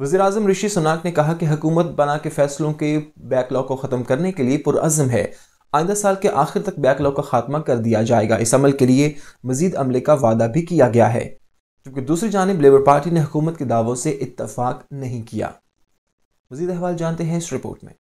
وزیراعظم رشی سناک نے کہا کہ حکومت پناہ کے فیصلوں کے بیک لاگ کو ختم کرنے کے لیے پرعزم ہے۔ آئندہ سال کے آخر تک بیک لاگ کا خاتمہ کر دیا جائے گا۔ اس عمل کے لیے مزید عملے کا وعدہ بھی کیا گیا ہے، جبکہ دوسری جانب لیبر پارٹی نے حکومت کے دعووں سے اتفاق نہیں کیا۔ مزید احوال جانتے ہیں اس رپورٹ میں۔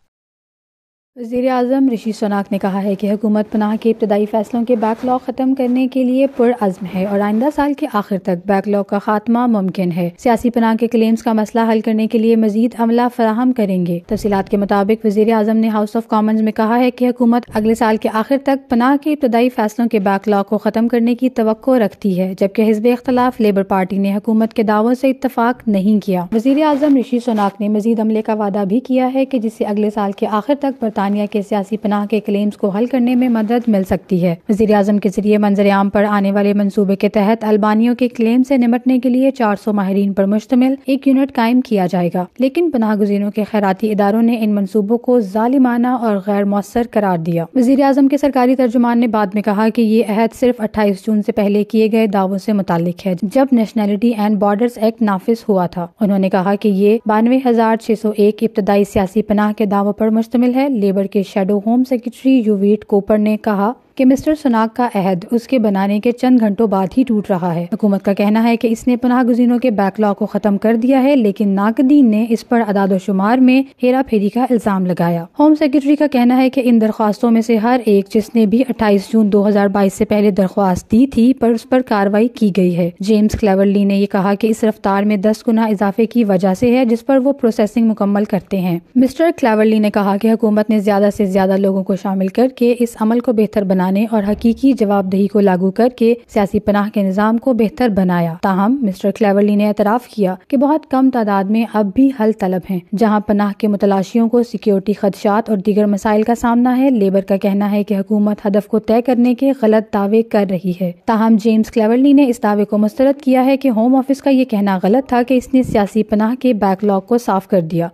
وزیراعظم رشی سناک نے کہا ہے کہ حکومت پناہ کے ابتدائی فیصلوں کے بیک لاگ ختم کرنے کے لیے پرعزم ہے اور آئندہ سال کے آخر تک بیک لاگ کا خاتمہ ممکن ہے۔ سیاسی پناہ کے کلیمز کا مسئلہ حل کرنے کے لیے مزید عملہ فراہم کریں گے۔ تفصیلات کے مطابق وزیراعظم نے ہاؤس آف کامنز میں کہا ہے کہ حکومت اگلے سال کے آخر تک پناہ کے ابتدائی فیصلوں کے بیک لاگ کو ختم کرنے کی توقع رکھتی ہے، جبکہ حزب اختلاف لیبر پارٹی نے حکومت کے دعووں سے اتفاق نہیں کیا۔ وزیراعظم رشی سناک نے مزید عملے کا وعدہ بھی کیا ہے کہ جس سے اگلے سال کے آخر تک برطانیہ کے سیاسی پناہ کے کلیمز کو حل کرنے میں مدد مل سکتی ہے۔ وزیراعظم کے ذریعے منظر عام پر آنے والے منصوبے کے تحت البانیوں کے کلیم سے نمٹنے کے لیے 400 ماہرین پر مشتمل ایک یونٹ قائم کیا جائے گا، لیکن پناہ گزینوں کے خیراتی اداروں نے ان منصوبوں کو ظالمانہ اور غیر مؤثر قرار دیا۔ وزیراعظم کے سرکاری ترجمان نے بعد میں کہا کہ یہ عہد صرف 28 جون سے پہلے کیے گئے دعووں سے متعلق ہے، جب نیشنلٹی اینڈ بارڈرز ایکٹ نافذ ہوا تھا۔ انہوں نے کہا کہ یہ 92,601 ابتدائی سیاسی پناہ کے دعووں پر مشتمل ہے۔ لیبر کے shadow home secretary Yvette Cooper نے کہا کہ مسٹر سناک کا عہد اس کے بنانے کے چند گھنٹوں بعد ہی ٹوٹ رہا ہے۔ حکومت کا کہنا ہے کہ اس نے پناہ گزینوں کے بیک لاگ کو ختم کر دیا ہے، لیکن ناقدین نے اس پر اعداد و شمار میں ہیرا پھیری کا الزام لگایا۔ ہوم سیکرٹری کا کہنا ہے کہ ان درخواستوں میں سے ہر ایک جس نے بھی 28 جون 2022 سے پہلے درخواست دی تھی پر اس پر کارروائی کی گئی ہے۔ جیمز کلیورلی نے یہ کہا کہ اس رفتار میں 10 گنا اضافے کی وجہ سے ہے جس پر وہ پروسیسنگ مکمل کرتے ہیں۔ مسٹر کلیورلی نے کہا کہ حکومت نے زیادہ سے زیادہ لوگوں کو شامل کر کے اس عمل کو بہتر بنانے اور حقیقی جواب دہی کو لاگو کر کے سیاسی پناہ کے نظام کو بہتر بنایا۔ تاہم مسٹر کلیورلی نے اعتراف کیا کہ بہت کم تعداد میں اب بھی حل طلب ہیں، جہاں پناہ کے متلاشیوں کو سیکیورٹی خدشات اور دیگر مسائل کا سامنا ہے۔ لیبر کا کہنا ہے کہ حکومت ہدف کو طے کرنے کے غلط دعوے کر رہی ہے۔ تاہم جیمز کلیورلی نے اس دعوے کو مسترد کیا ہے کہ ہوم آفس کا یہ کہنا غلط تھا کہ اس نے سیاسی پناہ کے بیک لاگ کو صاف کر دیا۔